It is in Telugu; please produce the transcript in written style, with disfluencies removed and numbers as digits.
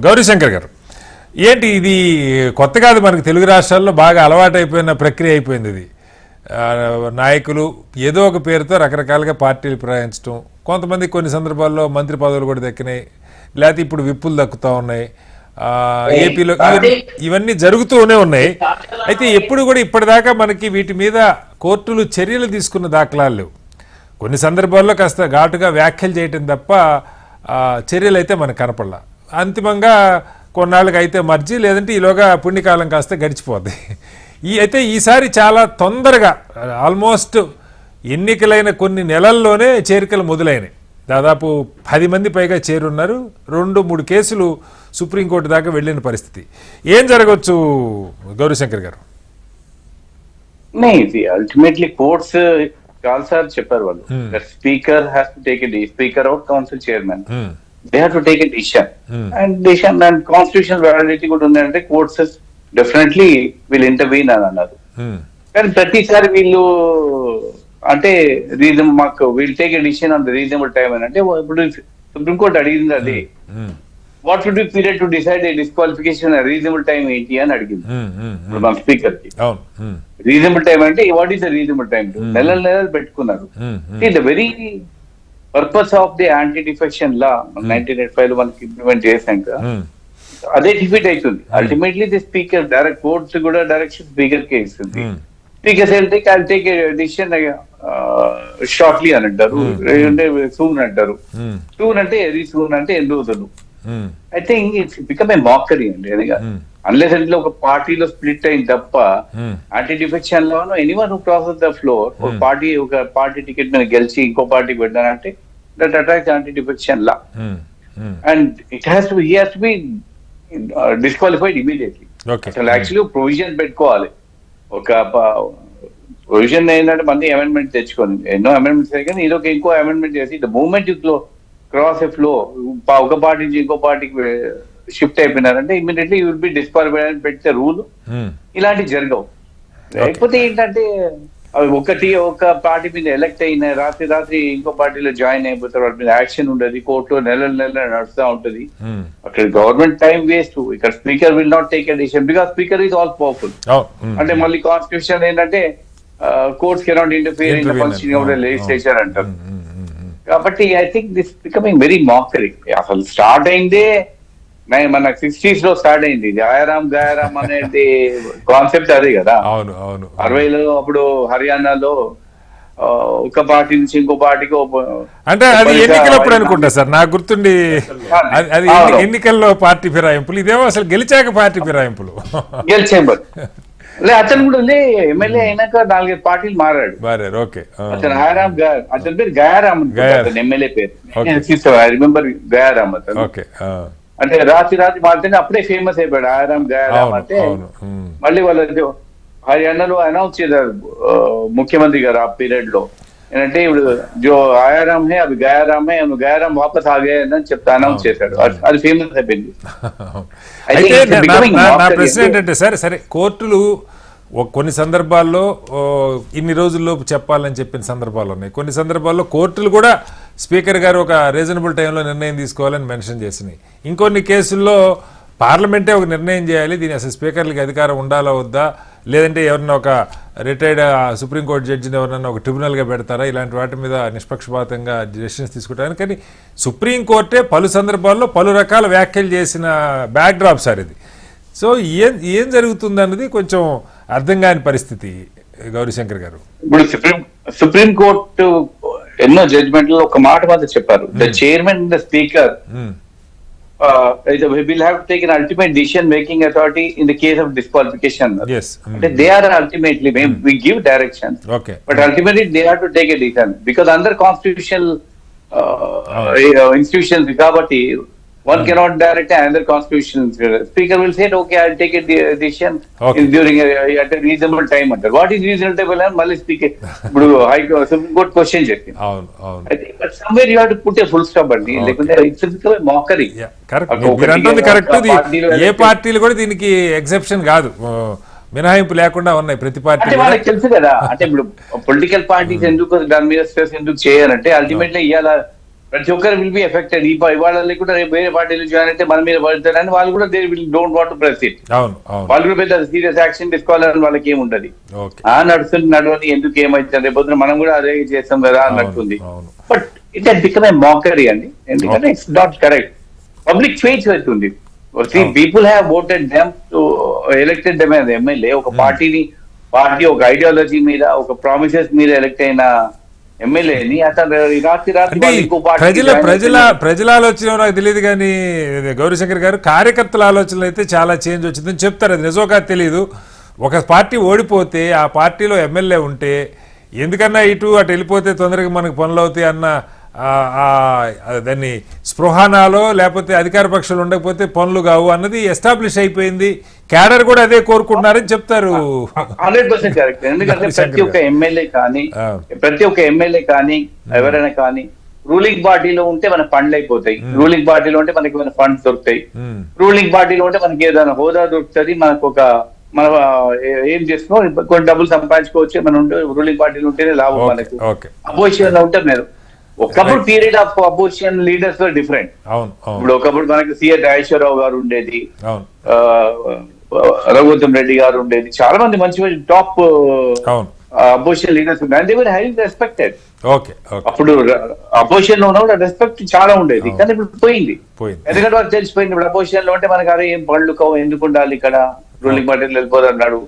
గౌరీశంకర్ గారు, ఏంటి ఇది కొత్త కాదు, మనకు తెలుగు రాష్ట్రాల్లో బాగా అలవాటు అయిపోయిన ప్రక్రియ అయిపోయింది ఇది. నాయకులు ఏదో ఒక పేరుతో రకరకాలుగా పార్టీలు ప్రయాణించడం, కొంతమంది కొన్ని సందర్భాల్లో మంత్రి పదవులు కూడా దక్కినాయి, లేకపోతే ఇప్పుడు విప్పులు దక్కుతూ ఉన్నాయి. ఏపీలో ఇవన్నీ జరుగుతూనే ఉన్నాయి. అయితే ఎప్పుడు కూడా ఇప్పటిదాకా మనకి వీటి మీద కోర్టులు చర్యలు తీసుకున్న దాఖలాలు లేవు. కొన్ని సందర్భాల్లో కాస్త ఘాటుగా వ్యాఖ్యలు చేయటం తప్ప చర్యలు అయితే మనకు కనపడలా. అంతిమంగా కొన్నాళ్ళకి అయితే మర్జీ, లేదంటే ఈలోగా పుణ్యకాలం కాస్త గడిచిపోద్ది. అయితే ఈసారి చాలా తొందరగా ఆల్మోస్ట్ ఎన్నికలైన కొన్ని నెలల్లోనే చేరికలు మొదలైనవి. దాదాపు 10 మంది పైగా చేరున్నారు. 2-3 కేసులు సుప్రీంకోర్టు దాకా వెళ్ళిన పరిస్థితి. ఏం జరగవచ్చు గౌరీశంకర్ గారు? అల్టిమేట్లీ కోర్ట్స్ చాలాసార్లు చెప్పారు వాళ్ళు, speaker has to take a speaker out council chairman they have to take a decision and constitutional validity కూడా ఉందంటే కోర్ట్స్ డెఫినెట్లీ వీళ్ళు ఇంటర్వీన్ అని అన్నారు. కానీ ప్రతిసారి వీళ్ళు అంటే మాకు we'll take a decision on the reasonable time అని అంటే ఇప్పుడు సుప్రీంకోర్టు అడిగింది అది what should be period to decide A disqualification reasonable time ఏంటి అని అడిగింది ఇప్పుడు మన స్పీకర్ కి. రీజనబుల్ టైం అంటే what is the reasonable time? నెలలు పెట్టుకున్నారు. The very purpose of the anti defection law 1985 లో మనకి ఇంప్లిమెంట్ చేశాక అదే డిఫీట్ అవుతుంది. Ultimately the speaker direct courts కూడా డైరెక్షన్ స్పీకర్ కే ఇస్తుంది. స్పీకర్ టేక్ డిసిషన్ షార్ట్లీ అని అంటారు, సూన్ అంటారు. సూన్ అంటే ఎరీ సూన్ అంటే ఎన్ని రోజులు. I think it's become a mockery అండి. అన్లెస్ ఇంట్లో ఒక పార్టీలో స్ప్లిట్ అయింది తప్ప యాంటీ డిఫెక్షన్ లో anyone who crosses the floor ఒక పార్టీ టికెట్ మీద గెలిచి ఇంకో పార్టీకి పెట్టారంటే that attacks anti defection law and it has to he has to be disqualified immediately. అసలు యాక్చువల్లీ ప్రొవిజన్ పెట్టుకోవాలి. ఒక ప్రొవిజన్ ఏంటంటే మళ్ళీ అమెండ్మెంట్ తెచ్చుకోండి, ఎన్నో అమెండ్మెంట్స్ కానీ ఇదొక ఇంకో అమెండ్మెంట్ చేసి the moment cross a floor ఒక పార్టీ నుంచి ఇంకో పార్టీకి షిఫ్ట్ అయిపోయినారంటే immediately you will be disqualified అని పెట్టే రూల్ ఇలాంటివి జరగవు. లేకపోతే ఏంటంటే ఒక పార్టీ మీద ఎలక్ట్ అయిన రాత్రి ఇంకో పార్టీలో జాయిన్ అయిపోతారు, వాటి మీద యాక్షన్ ఉండదు, కోర్టులో నెలలు నడుస్తూ ఉంటది. అక్కడ గవర్నమెంట్ టైం వేస్ట్. ఇక్కడ speaker will not take a decision because speaker is all powerful. అంటే మళ్ళీ కాన్స్టిట్యూషన్ ఏంటంటే courts cannot interfere in the functioning of the legislature అంటారు. కాబట్టి I think this becoming very మాకరీ. అసలు స్టార్ట్ అయిందే మన 60s లో స్టార్ట్ అయింది. గయారాం అనేది కాన్సెప్ట్ అదే కదా. 60లో అప్పుడు హర్యానాలో ఒక పార్టీ నుంచి ఇంకో పార్టీకి అంటే అది ఎన్నికలప్పుడు అనుకుంటా సార్, నాకు గుర్తుండి అది ఎన్నికల్లో పార్టీ ఫిరాయింపులు, ఇదేమో అసలు గెలిచాక పార్టీ ఫిరాయింపులు. అతను కూడా ఎమ్మెల్యే అయినాక 4-5 పార్టీలు మారాడు. ఓకే, అతను అతని పేరు గయారాం, అతను ఎమ్మెల్యే పేరు ఐ రిమెంబర్ గయారాం అతను. అంటే రాత్రి మారితేనే అప్పుడే ఫేమస్ అయిపోయాడు గయారాం అంటే. మళ్ళీ వాళ్ళు హర్యానాలో అనౌన్స్ చేశారు ముఖ్యమంత్రి గారు ఆ పీరియడ్ లో ఏంటంటే ఇప్పుడు జో ఆయారాం హే అవి గయారాం హే గయారాం వాపస్ ఆగాయని చెప్తే అనౌన్స్ చేశాడు. అది ఫేమస్ అయిపోయింది. నా ప్రశ్న ఏంటంటే సరే కోర్టులు కొన్ని సందర్భాల్లో ఇన్ని రోజుల్లోపు చెప్పాలని చెప్పిన సందర్భాలు ఉన్నాయి. కొన్ని సందర్భాల్లో కోర్టులు కూడా స్పీకర్ గారు ఒక రీజనబుల్ టైంలో నిర్ణయం తీసుకోవాలని మెన్షన్ చేసినాయి. ఇంకొన్ని కేసుల్లో పార్లమెంటే ఒక నిర్ణయం చేయాలి, దీని అసలు స్పీకర్లకి అధికారం ఉండాలా వద్దా, లేదంటే ఎవరన్నా ఒక రిటైర్డ్ సుప్రీంకోర్టు జడ్జిని ఎవరన్నా ఒక ట్రిబ్యునల్గా పెడతారా, ఇలాంటి వాటి మీద నిష్పక్షపాతంగా డెసిషన్స్ తీసుకుంటారని. కానీ సుప్రీంకోర్టే పలు సందర్భాల్లో పలు రకాల వ్యాఖ్యలు చేసిన బ్యాక్ డ్రాప్ సార్ ఇది. సో ఏం జరుగుతుంది అన్నది కొంచెం అర్థం కాని పరిస్థితి గౌరీశంకర్ గారు. ఇప్పుడు సుప్రీంకోర్టు ఎన్నో జడ్జిమెంట్ లో ఒక మాట మాత్రం చెప్పారు, the chairman the speaker will have to take an ultimate decision making authority in the case of disqualification. Yes. They are ultimately we give directions. Okay. But ultimately they have to take a decision because under constitutional institutions kabatti one cannot direct another constitutional speaker will say okay I'll take a decision during at a reasonable time. What is reasonable and malli speaker ఇప్పుడు Supreme Court question chesindi. I think but somewhere you have to put a full stop andi lekunda it's a mockery. Correct. ఏ పార్టీలు కూడా దీనికి ఎక్సెప్షన్ కాదు, మినహాయింపు లేకుండా ఉన్నాయి ప్రతి పార్టీ. వాళ్ళకి తెలుసు కదా. అంటే ఇప్పుడు పొలిటికల్ పార్టీస్ ఎందుకు దాని మీద స్ట్రెస్ ఎందుకు చేయాలంటే అల్టిమేట్లీ ఇవాళ ప్రతి ఒక్కరు విల్ బి ఎఫెక్టెడ్. ఇవాళ లేకుండా రేపు వేరే పార్టీలు జాయిన్ అయితే మన మీద పడతారని వాళ్ళు కూడా they will don't want to press it. అవును అవును వాళ్ళు కూడా పెద్ద సీరియస్ యాక్షన్ తీసుకోవాలని వాళ్ళకి ఏముండదు. ఓకే నడుస్తుంది నడవని ఎందుకు ఏమైతుంది రేపు పొద్దున మనం కూడా అదే చేస్తాం కదా అన్నట్టుంది. అవును but it has become a mockery అండి, ఎందుకంటే it's not correct. Public faith అవుతుంది. People have voted them to elected them as MLA. ఒక పార్టీ ఒక ఐడియాలజీ మీద ఒక ప్రామిసెస్ మీద ఎలక్ట్ అయిన ఎమ్మెల్యేని అతను రాత్రి అంటే ఇంకో ప్రజల ఆలోచన నాకు తెలియదు కానీ గౌరీశంకర్ గారు కార్యకర్తల ఆలోచనలు అయితే చాలా చేంజ్ వచ్చిందని చెప్తారు. అది నిజమో కాదు తెలియదు. ఒక పార్టీ ఓడిపోతే ఆ పార్టీలో ఎమ్మెల్యే ఉంటే ఎందుకన్నా ఇటు అటు వెళ్ళిపోతే తొందరగా మనకు పనులు అవుతాయి అన్న దాన్ని స్పృహానాలో లేకపోతే అధికార పక్షాలు ఉండకపోతే పనులు కావు అన్నది ఎస్టాబ్లిష్ అయిపోయింది. క్యాడర్ కూడా అదే కోరుకుంటున్నారని చెప్తారు. 100% కరెక్ట్. ఎందుకంటే ప్రతి ఒక్క ఎమ్మెల్యే కానీ ఎవరైనా కానీ రూలింగ్ పార్టీలో ఉంటే మన ఫండ్లు అయిపోతాయి, రూలింగ్ పార్టీలో ఉంటే మనకి ఏమైనా ఫండ్స్ దొరుకుతాయి, రూలింగ్ పార్టీలో ఉంటే మనకి ఏదైనా హోదా దొరుకుతుంది, మనకు ఒక మన ఏం చేసుకో కొన్ని డబ్బులు సంపాదించుకోవచ్చు. మనం రూలింగ్ పార్టీలో ఉంటేనే లాభం మనకు. అపోజిషన్ లో ఉంటే మీరు ఒకప్పుడు period of opposition leaders different. ఇప్పుడు ఒకప్పుడు మనకి సిఎస్ రాజేశ్వరరావు గారు ఉండేది, రఘువంతం రెడ్డి గారు ఉండేది, చాలా మంది మంచి మంచి టాప్ అపోజిషన్ లీడర్స్ ఉన్నాయి. They were highly respected. అప్పుడు అపోజిషన్ లో ఉన్నప్పుడు రెస్పెక్ట్ చాలా ఉండేది, కానీ ఇప్పుడు పోయింది. ఎందుకంటే వాళ్ళు తెలిసిపోయింది ఇప్పుడు అపోజిషన్ లో ఉంటే మనకి అరే ఏం పళ్ళు ఎందుకు ఉండాలి ఇక్కడ, రూలింగ్ పార్టీలు వెళ్ళిపోదన్నాడు,